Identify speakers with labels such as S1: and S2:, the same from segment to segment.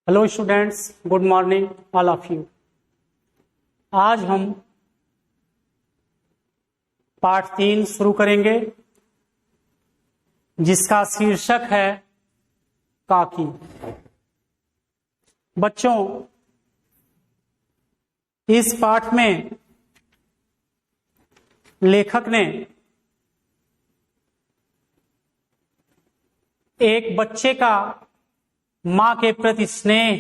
S1: Hello students, good morning all of you. आज हम पाठ 3 शुरू करेंगे जिसका शीर्षक है काकी। बच्चों, इस पाठ में लेखक ने एक बच्चे का मां के प्रति स्नेह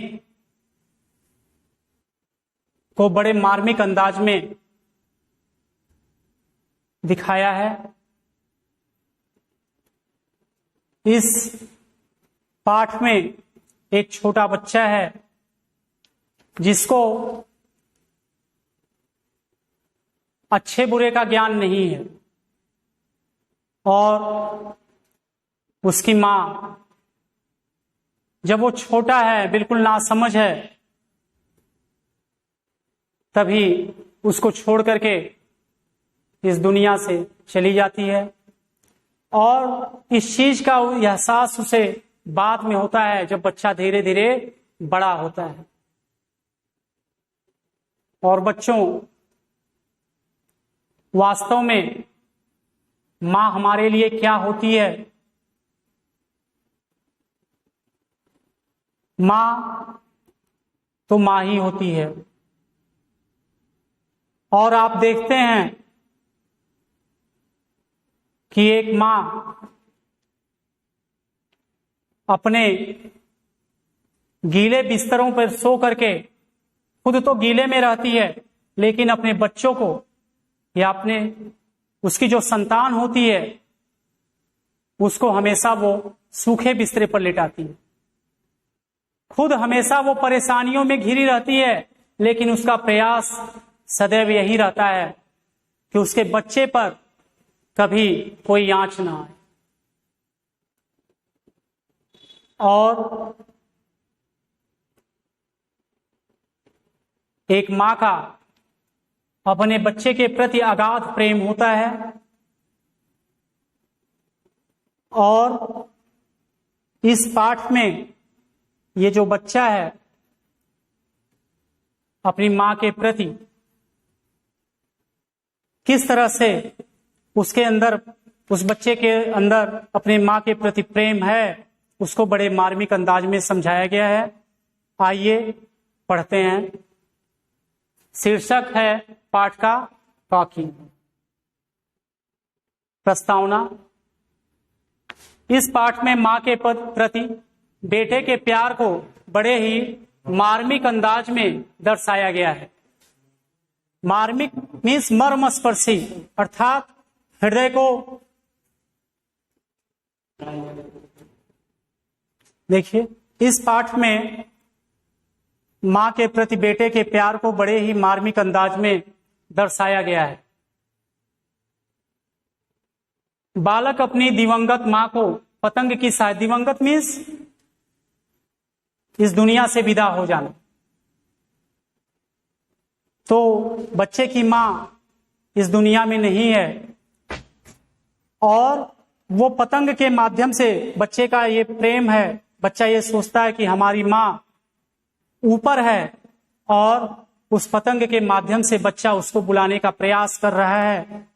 S1: को बड़े मार्मिक अंदाज में दिखाया है। इस पाठ में एक छोटा बच्चा है जिसको अच्छे बुरे का ज्ञान नहीं है और उसकी मां, जब वो छोटा है, बिल्कुल नासमझ है, तभी उसको छोड़ करके इस दुनिया से चली जाती है और इस चीज का एहसास उसे बाद में होता है जब बच्चा धीरे धीरे बड़ा होता है। और बच्चों, वास्तव में मां हमारे लिए क्या होती है? मां तो मां ही होती है। और आप देखते हैं कि एक मां अपने गीले बिस्तरों पर सो करके खुद तो गीले में रहती है, लेकिन अपने बच्चों को या अपने उसकी जो संतान होती है उसको हमेशा वो सूखे बिस्तरे पर लिटाती है। खुद हमेशा वो परेशानियों में घिरी रहती है, लेकिन उसका प्रयास सदैव यही रहता है कि उसके बच्चे पर कभी कोई आंच ना आए। और एक मां का अपने बच्चे के प्रति अगाध प्रेम होता है और इस पाठ में ये जो बच्चा है अपनी मां के प्रति किस तरह से उसके अंदर, उस बच्चे के अंदर अपने मां के प्रति प्रेम है, उसको बड़े मार्मिक अंदाज में समझाया गया है। आइए पढ़ते हैं। शीर्षक है पाठ का काकी। प्रस्तावना। इस पाठ में मां के प्रति बेटे के प्यार को बड़े ही मार्मिक अंदाज में दर्शाया गया है। मार्मिक मीन्स मर्मस्पर्शी, अर्थात हृदय को। देखिए, इस पाठ में मां के प्रति बेटे के प्यार को बड़े ही मार्मिक अंदाज में दर्शाया गया है। बालक अपनी दिवंगत मां को पतंग की सहायता, दिवंगत मीन्स इस दुनिया से विदा हो जाना, तो बच्चे की मां इस दुनिया में नहीं है और वो पतंग के माध्यम से बच्चे का ये प्रेम है। बच्चा ये सोचता है कि हमारी मां ऊपर है और उस पतंग के माध्यम से बच्चा उसको बुलाने का प्रयास कर रहा है।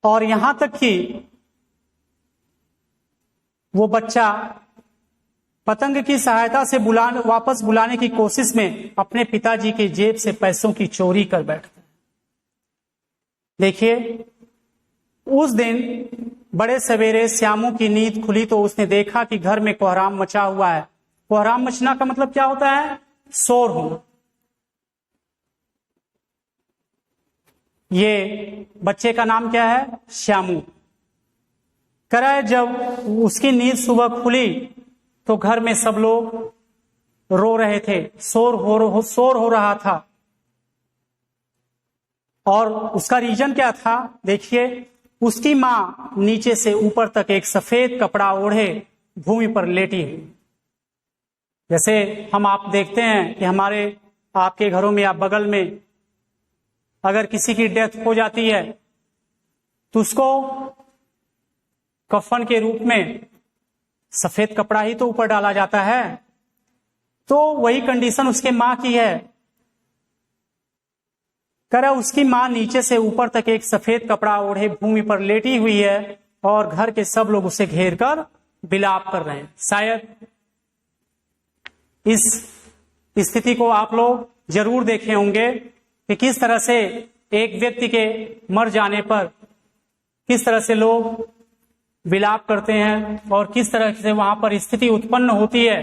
S1: और यहां तक कि वो बच्चा पतंग की सहायता से वापस बुलाने की कोशिश में अपने पिताजी के जेब से पैसों की चोरी कर बैठता है। देखिए, उस दिन बड़े सवेरे श्यामू की नींद खुली तो उसने देखा कि घर में कोहराम मचा हुआ है। कोहराम मचना का मतलब क्या होता है? शोर होना। ये बच्चे का नाम क्या है? श्यामू। करे जब उसकी नींद सुबह खुली तो घर में सब लोग रो रहे थे, शोर हो रहा था। और उसका रीजन क्या था? देखिए, उसकी मां नीचे से ऊपर तक एक सफेद कपड़ा ओढ़े भूमि पर लेटी है। जैसे आप देखते हैं कि हमारे आपके घरों में या बगल में अगर किसी की डेथ हो जाती है तो उसको कफन के रूप में सफेद कपड़ा ही तो ऊपर डाला जाता है। तो वही कंडीशन उसके मां की है। करा उसकी मां नीचे से ऊपर तक एक सफेद कपड़ा ओढ़े भूमि पर लेटी हुई है और घर के सब लोग उसे घेर कर विलाप कर रहे हैं। शायद इस स्थिति को आप लोग जरूर देखे होंगे कि किस तरह से एक व्यक्ति के मर जाने पर किस तरह से लोग विलाप करते हैं और किस तरह से वहां पर स्थिति उत्पन्न होती है।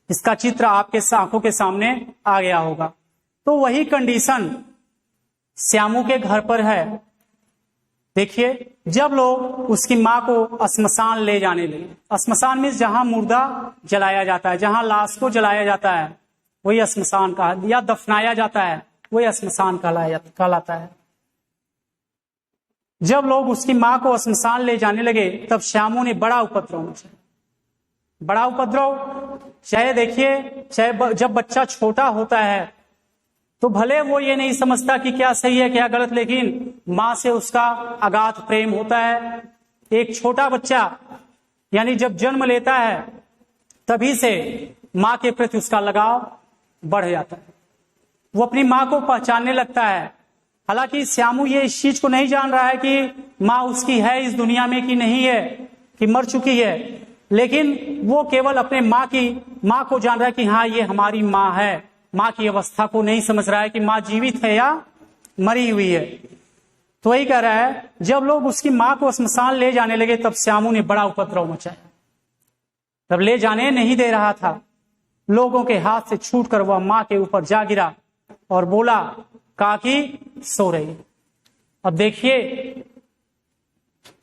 S1: इसका चित्र आपके आंखों के सामने आ गया होगा। तो वही कंडीशन श्यामू के घर पर है। देखिए, जब लोग उसकी मां को श्मशान ले जाने लगे, श्मशान में जहां मुर्दा जलाया जाता है, जहां लाश को जलाया जाता है वही श्मशान का, या दफनाया जाता है वही श्मशान कहलाता है। जब लोग उसकी मां को श्मशान ले जाने लगे तब श्यामू ने बड़ा उपद्रव मचाया। बड़ा उपद्रव, चाहे देखिए, चाहे जब बच्चा छोटा होता है तो भले वो ये नहीं समझता कि क्या सही है क्या गलत, लेकिन मां से उसका अगाध प्रेम होता है। एक छोटा बच्चा यानी जब जन्म लेता है तभी से मां के प्रति उसका लगाव बढ़ जाता है। वो अपनी मां को पहचानने लगता है। हालांकि श्यामू ये इस चीज को नहीं जान रहा है कि मां उसकी है इस दुनिया में कि नहीं है, कि मर चुकी है, लेकिन वो केवल अपने मां को जान रहा है कि हाँ ये हमारी मां है। मां की अवस्था को नहीं समझ रहा है कि मां जीवित है या मरी हुई है। तो वही कह रहा है, जब लोग उसकी मां को श्मशान ले जाने लगे तब श्यामू ने बड़ा उपद्रव मचाया। तब ले जाने नहीं दे रहा था, लोगों के हाथ से छूटकर वह मां के ऊपर जा गिरा और बोला, काकी सो रही। अब देखिए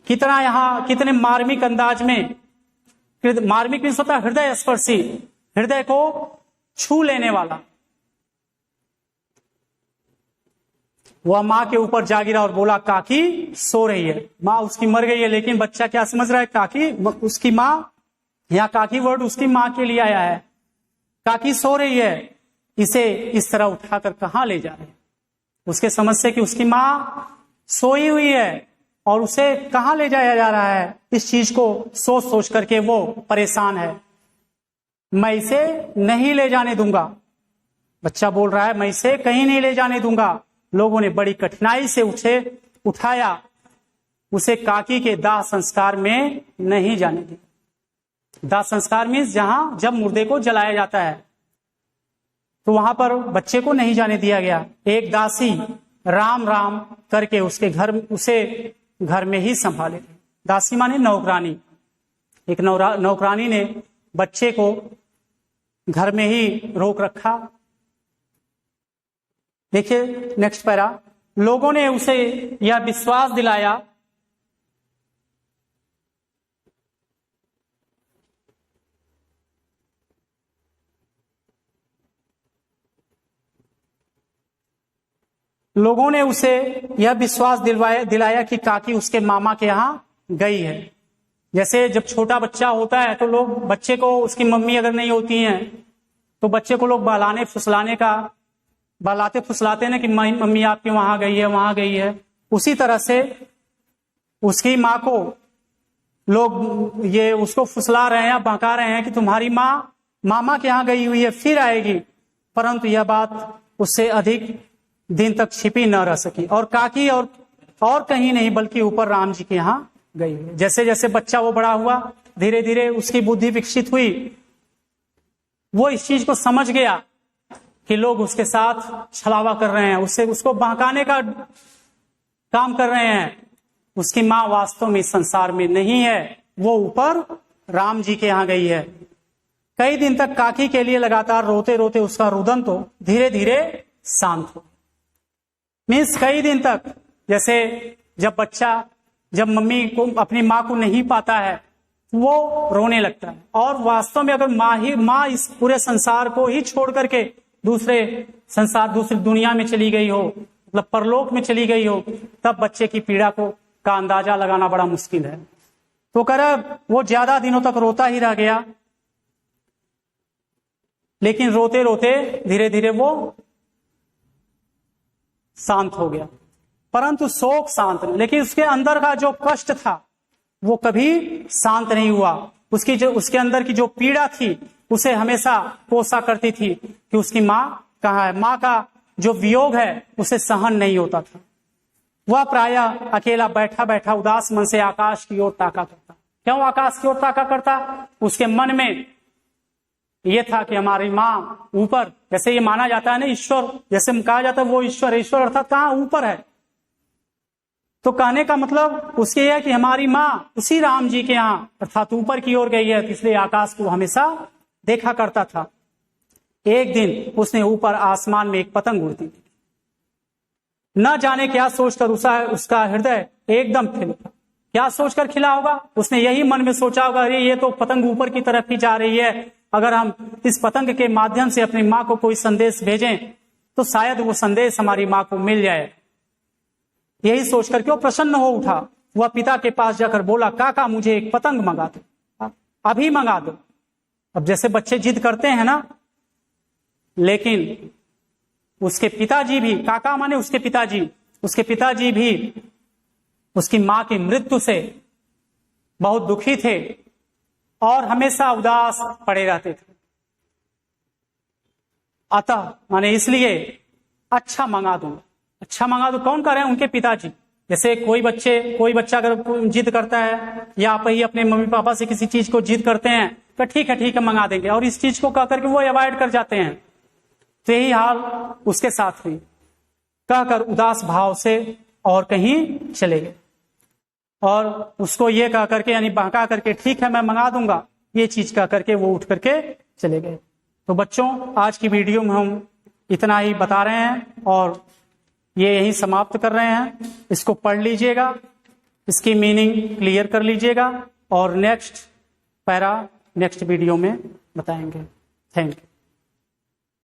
S1: कितने मार्मिक अंदाज में, मार्मिक मीन्स होता है हृदय स्पर्शी, हृदय को छू लेने वाला। वह मां के ऊपर जा गिरा और बोला, काकी सो रही है। मां उसकी मर गई है, लेकिन बच्चा क्या समझ रहा है, काकी उसकी मां, यहां काकी वर्ड उसकी मां के लिए आया है। काकी सो रही है, इसे इस तरह उठाकर कहां ले जा रहे हैं। उसके समझ से कि उसकी मां सोई हुई है और उसे कहां ले जाया जा रहा है, इस चीज को सोच सोच करके वो परेशान है। मैं इसे नहीं ले जाने दूंगा। बच्चा बोल रहा है, मैं इसे कहीं नहीं ले जाने दूंगा। लोगों ने बड़ी कठिनाई से उसे उठाया, उसे काकी के दाह संस्कार में नहीं जाने दिया। दाह संस्कार में जब मुर्दे को जलाया जाता है तो वहां पर बच्चे को नहीं जाने दिया गया। एक दासी राम राम करके उसे घर में ही संभाले। दासी माने नौकरानी। एक नौकरानी ने बच्चे को घर में ही रोक रखा। देखिए नेक्स्ट पैरा, लोगों ने उसे यह विश्वास दिलाया दिलाया कि काकी उसके मामा के यहाँ गई है। जैसे जब छोटा बच्चा होता है तो लोग बच्चे को, उसकी मम्मी अगर नहीं होती हैं तो बच्चे को लोग बहलाते फुसलाते ना कि मम्मी आपकी वहां गई है। उसी तरह से उसकी माँ को लोग ये उसको फुसला रहे हैं, बहका रहे हैं कि तुम्हारी माँ मामा के यहाँ गई हुई है, फिर आएगी। परंतु यह बात उससे अधिक दिन तक छिपी न रह सकी और काकी और कहीं नहीं बल्कि ऊपर राम जी के यहाँ गई हुई। जैसे जैसे बच्चा वो बड़ा हुआ, धीरे धीरे उसकी बुद्धि विकसित हुई। वो इस चीज को समझ गया कि लोग उसके साथ छलावा कर रहे हैं, उसको बहकाने का काम कर रहे हैं। उसकी मां वास्तव में इस संसार में नहीं है, वो ऊपर राम जी के यहाँ गई है। कई दिन तक काकी के लिए लगातार रोते रोते उसका रुदन तो धीरे धीरे शांत हो। मीन्स कई दिन तक, जैसे जब मम्मी को, अपनी मां को नहीं पाता है, वो रोने लगता है। और वास्तव में अगर मां इस पूरे संसार को ही छोड़ करके दूसरी दुनिया में चली गई हो, मतलब परलोक में चली गई हो, तब बच्चे की पीड़ा का अंदाजा लगाना बड़ा मुश्किल है। तो वो ज्यादा दिनों तक रोता ही रह गया, लेकिन रोते रोते धीरे धीरे वो शांत हो गया। परंतु शोक शांत नहीं, लेकिन उसके अंदर का जो कष्ट था वो कभी शांत नहीं हुआ। उसके अंदर की जो पीड़ा थी उसे हमेशा कोसा करती थी कि उसकी माँ कहाँ है। माँ का जो वियोग है उसे सहन नहीं होता था। वह प्रायः अकेला बैठा बैठा उदास मन से आकाश की ओर ताका करता। क्यों आकाश की ओर ताका करता? उसके मन में यह था कि हमारी माँ ऊपर, जैसे ये माना जाता है ना ईश्वर, जैसे कहा जाता है वो ईश्वर, ईश्वर अर्थात कहाँ? ऊपर है। तो कहने का मतलब उसके यह है कि हमारी माँ उसी राम जी के यहाँ अर्थात ऊपर की ओर गई है, इसलिए आकाश को हमेशा देखा करता था। एक दिन उसने ऊपर आसमान में एक पतंग उड़ती थी। न जाने क्या सोचकर उसका हृदय एकदम खिल उठा। क्या सोचकर खिला होगा? उसने यही मन में सोचा होगा, अरे ये तो पतंग ऊपर की तरफ ही जा रही है, अगर हम इस पतंग के माध्यम से अपनी माँ को कोई संदेश भेजें तो शायद वो संदेश हमारी माँ को मिल जाए। यही सोचकर क्यों प्रसन्न हो उठा। वह पिता के पास जाकर बोला, काका मुझे एक पतंग मंगा दो, अभी मंगा दो। अब जैसे बच्चे जिद करते हैं ना, लेकिन उसके पिताजी भी, काका माने उसके पिताजी भी उसकी मां की मृत्यु से बहुत दुखी थे और हमेशा उदास पड़े रहते थे। अतः माने इसलिए अच्छा मंगा दो। कौन कर रहे हैं? उनके पिताजी। जैसे कोई बच्चा अगर जिद करता है या आप ही अपने मम्मी पापा से किसी चीज को जिद करते हैं तो ठीक है मंगा देंगे, और इस चीज को कहकर के वो अवॉइड कर जाते हैं। तो यही हाल उसके साथ हुई। कहकर उदास भाव से और कहीं चले गए और उसको ये कह करके यानी बहका करके ठीक है मैं मंगा दूंगा, ये चीज कह करके वो उठ करके चले गए। तो बच्चों, आज की वीडियो में हम इतना ही बता रहे हैं और ये यहीं समाप्त कर रहे हैं। इसको पढ़ लीजिएगा, इसकी मीनिंग क्लियर कर लीजिएगा और नेक्स्ट वीडियो में बताएंगे। Thank you.